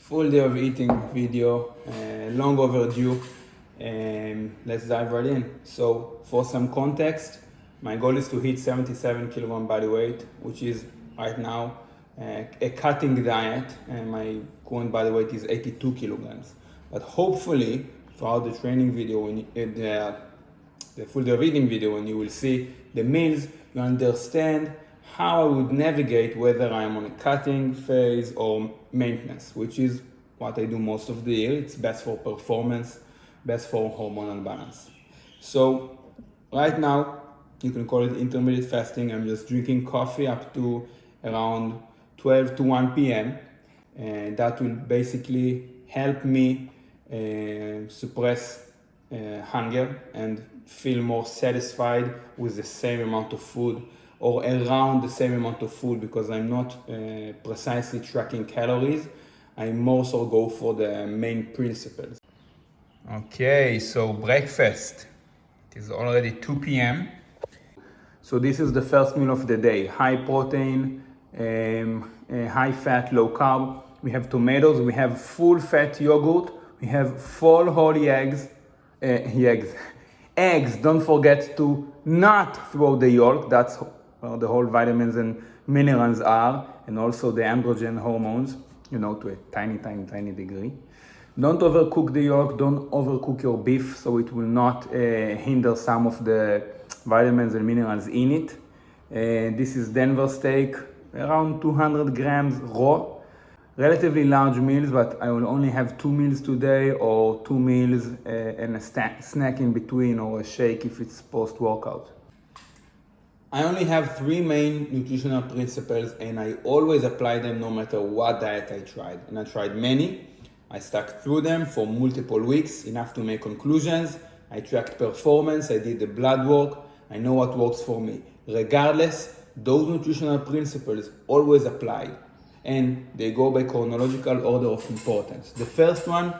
Full day of eating video, long overdue. Let's dive right in. So for some context, my goal is to hit 77 kilogram body weight, which is right now a cutting diet, and my current body weight is 82 kilograms. But hopefully, throughout the training video, the full day of eating video, when you will see the meals, you understand how I would navigate whether I'm on a cutting phase or maintenance, which is what I do most of the year. It's best for performance, best for hormonal balance. So right now, you can call it intermittent fasting. I'm just drinking coffee up to around 12 to 1 p.m. And that will basically help me suppress hunger and feel more satisfied with the same amount of food or around the same amount of food, because I'm not precisely tracking calories. I more so go for the main principles. Okay, so breakfast. It is already 2 p.m. So this is the first meal of the day. High protein, high fat, low carb. We have tomatoes, we have full fat yogurt, we have full whole eggs. Eggs, don't forget to not throw the yolk. That's where the whole vitamins and minerals are, and also the androgen hormones, to a tiny degree. Don't overcook the yolk, don't overcook your beef, so it will not hinder some of the vitamins and minerals in it. This is Denver steak, around 200 grams raw. Relatively large meals, but I will only have 2 meals today, or 2 meals and a snack in between, or a shake if it's post-workout. I only have 3 main nutritional principles, and I always apply them no matter what diet I tried. And I tried many. I stuck through them for multiple weeks, enough to make conclusions. I tracked performance, I did the blood work. I know what works for me. Regardless, those nutritional principles always applied, and they go by chronological order of importance. The first one,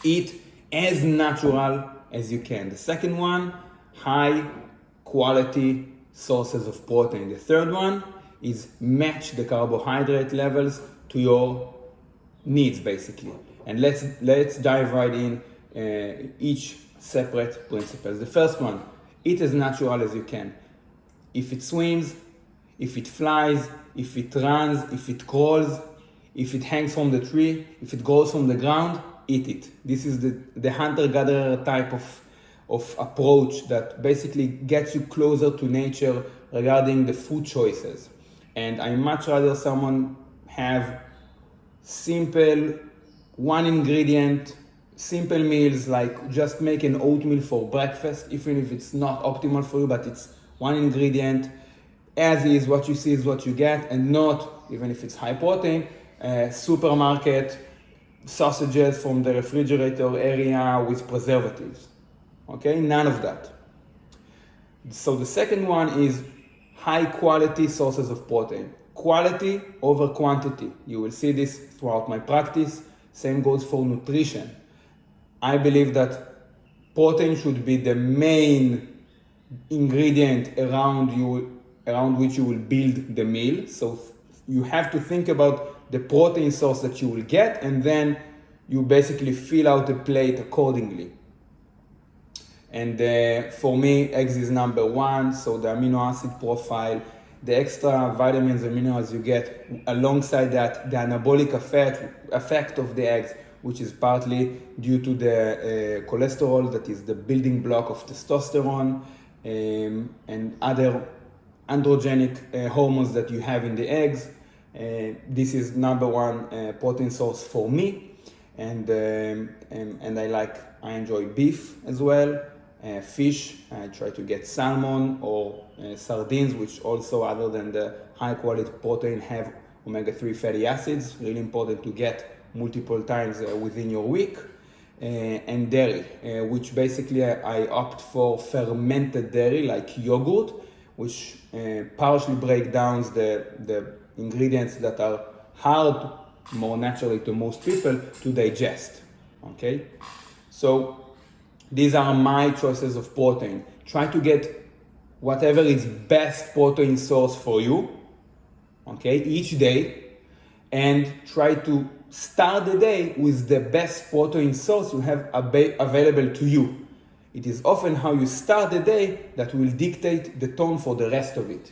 eat as natural as you can. The second one, high quality sources of protein. The third one is match the carbohydrate levels to your needs, basically. And let's dive right in each separate principles. The first one, eat as natural as you can. If it swims, if it flies, if it runs, if it crawls, if it hangs from the tree, if it grows from the ground, eat it. This is the hunter-gatherer type of approach that basically gets you closer to nature regarding the food choices. And I much rather someone have simple, one ingredient, simple meals, like just make an oatmeal for breakfast, even if it's not optimal for you, but it's one ingredient. As is, what you see is what you get, and not, even if it's high protein, supermarket sausages from the refrigerator area with preservatives. Okay, none of that. So the second one is high quality sources of protein. Quality over quantity. You will see this throughout my practice. Same goes for nutrition. I believe that protein should be the main ingredient around which you will build the meal. So you have to think about the protein source that you will get, and then you basically fill out the plate accordingly. And for me, eggs is number 1. So the amino acid profile, the extra vitamins and minerals you get, alongside that, the anabolic effect of the eggs, which is partly due to the cholesterol, that is the building block of testosterone, and other androgenic hormones that you have in the eggs. This is number 1 protein source for me, and I enjoy beef as well. Fish, I try to get salmon or sardines, which also, other than the high quality protein, have omega-3 fatty acids, really important to get multiple times within your week. And dairy, which basically I opt for fermented dairy like yogurt, which partially break down the ingredients that are hard, more naturally to most people, to digest. Okay, so these are my choices of protein. Try to get whatever is best protein source for you, okay, each day, and try to start the day with the best protein source you have available to you. It is often how you start the day that will dictate the tone for the rest of it.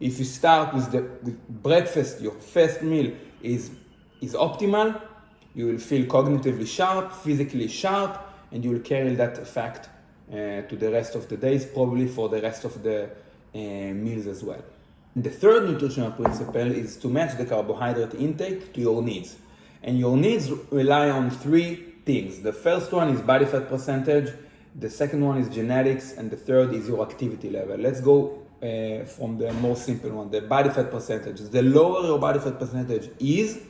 If you start with breakfast, your first meal is optimal, you will feel cognitively sharp, physically sharp, and you will carry that effect to the rest of the days, probably for the rest of the meals as well. The third nutritional principle is to match the carbohydrate intake to your needs. And your needs rely on three things. The first one is body fat percentage, the second one is genetics, and the third is your activity level. Let's go from the most simple one, the body fat percentage. The lower your body fat percentage is,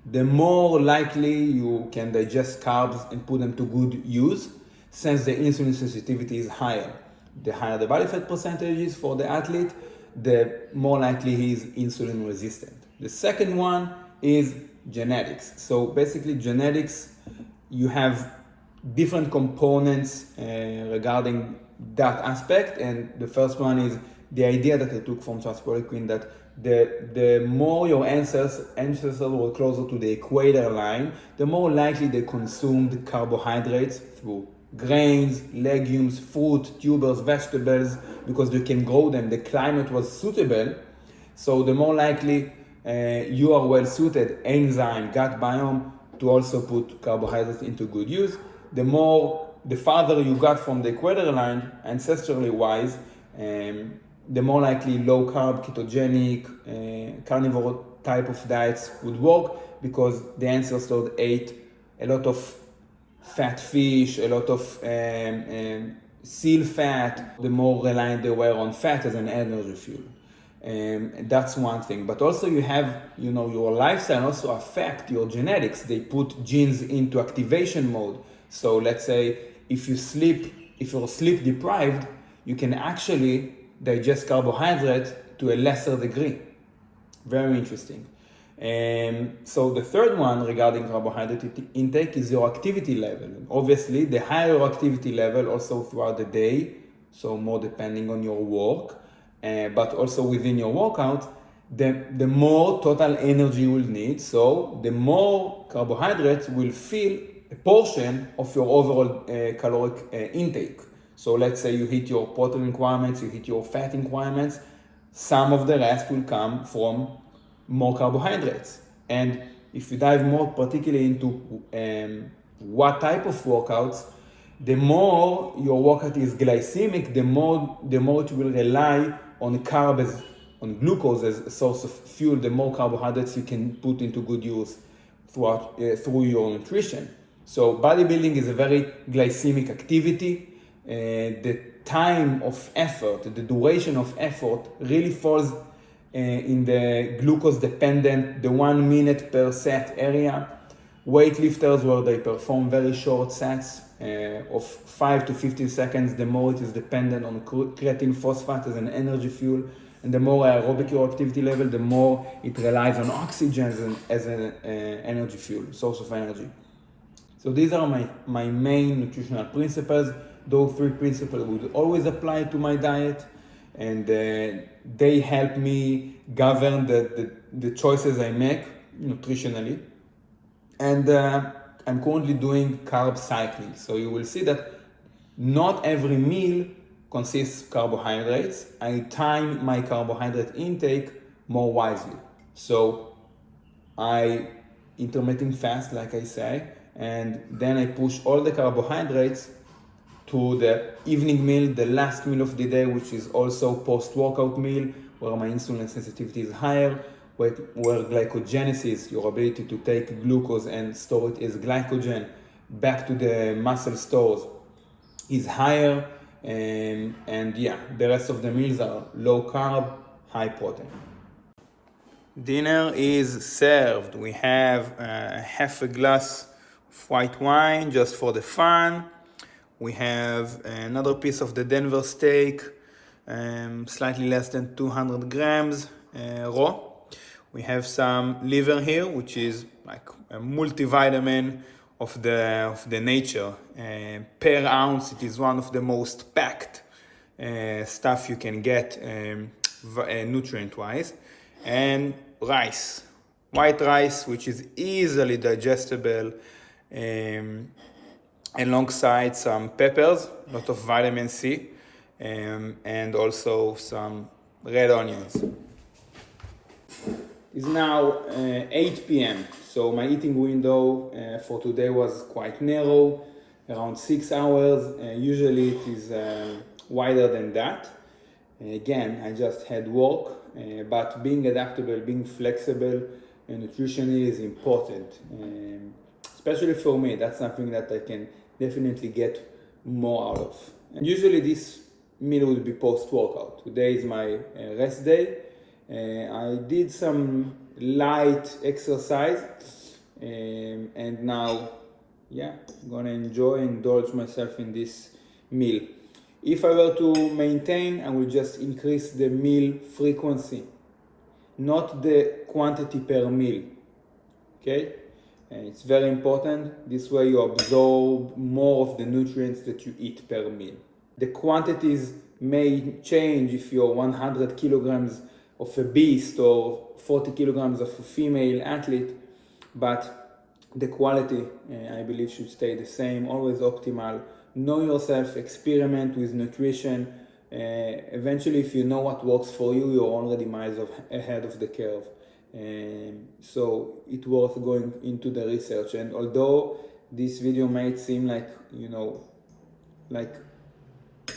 the more likely you can digest carbs and put them to good use, since the insulin sensitivity is higher. The higher the body fat percentage is for the athlete, the more likely he is insulin resistant. The second one is genetics. So basically genetics, you have different components regarding that aspect, and the first one is the idea that I took from Charles Poliquin, that the more your ancestors were closer to the equator line, the more likely they consumed carbohydrates through grains, legumes, fruit, tubers, vegetables, because you can grow them. The climate was suitable, so the more likely you are well suited, enzyme, gut biome, to also put carbohydrates into good use. The farther you got from the equator line, ancestrally wise, the more likely low carb, ketogenic, carnivore type of diets would work, because the ancestors ate a lot of fat fish, a lot of seal fat. The more reliant they were on fat as an energy fuel. That's one thing. But also you have, your lifestyle also affect your genetics. They put genes into activation mode. So let's say if you're sleep deprived, you can actually digest carbohydrates to a lesser degree. Very interesting. So the third one regarding carbohydrate intake is your activity level. Obviously, the higher your activity level also throughout the day, so more depending on your work, but also within your workout, the more total energy you will need. So the more carbohydrates will fill a portion of your overall caloric intake. So let's say you hit your protein requirements, you hit your fat requirements, some of the rest will come from more carbohydrates. And if you dive more particularly into what type of workouts, the more your workout is glycemic, the more it will rely on on glucose as a source of fuel, the more carbohydrates you can put into good use through your nutrition. So bodybuilding is a very glycemic activity. The time of effort, the duration of effort really falls in the glucose dependent, the 1 minute per set area. Weightlifters, where they perform very short sets of 5 to 15 seconds, the more it is dependent on creatine phosphate as an energy fuel, and the more aerobic your activity level, the more it relies on oxygen as an energy fuel, source of energy. So these are my main nutritional principles. Those three principles would always apply to my diet, and they help me govern the choices I make nutritionally. And I'm currently doing carb cycling. So you will see that not every meal consists of carbohydrates. I time my carbohydrate intake more wisely. So I intermittent fast, like I say, and then I push all the carbohydrates to the evening meal, the last meal of the day, which is also post-workout meal, where my insulin sensitivity is higher, where glycogenesis, your ability to take glucose and store it as glycogen back to the muscle stores, is higher. And the rest of the meals are low carb, high protein. Dinner is served. We have half a glass of white wine just for the fun. We have another piece of the Denver steak, slightly less than 200 grams raw. We have some liver here, which is like a multivitamin of the nature. Per ounce, it is one of the most packed stuff you can get nutrient-wise. And rice, white rice, which is easily digestible, alongside some peppers, a lot of vitamin C, and also some red onions. It's now 8 p.m. So my eating window for today was quite narrow, around 6 hours. Usually it is wider than that. Again, I just had work, but being adaptable, being flexible, nutritionally is important. Especially for me, that's something that I can definitely get more out of. And usually this meal would be post-workout. Today is my rest day. I did some light exercise, and now, I'm gonna indulge myself in this meal. If I were to maintain, I will just increase the meal frequency, not the quantity per meal. Okay? And it's very important. This way you absorb more of the nutrients that you eat per meal. The quantities may change if you're 100 kilograms of a beast or 40 kilograms of a female athlete, but the quality, I believe, should stay the same, always optimal. Know yourself, experiment with nutrition. Eventually, if you know what works for you, you're already miles ahead of the curve. So it's worth going into the research. And although this video might seem like, like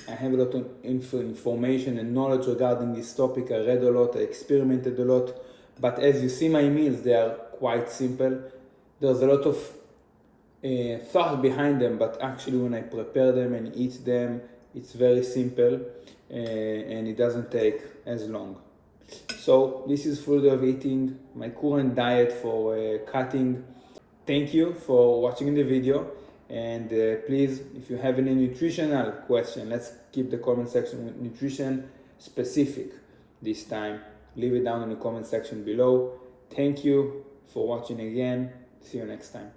I have a lot of information and knowledge regarding this topic, I read a lot, I experimented a lot, but as you see my meals, they are quite simple. There's a lot of thought behind them, but actually when I prepare them and eat them, it's very simple, and it doesn't take as long. So this is Full Day of Eating, my current diet for cutting. Thank you for watching the video, and please, if you have any nutritional question, let's keep the comment section with nutrition specific this time. Leave it down in the comment section below. Thank you for watching again. See you next time.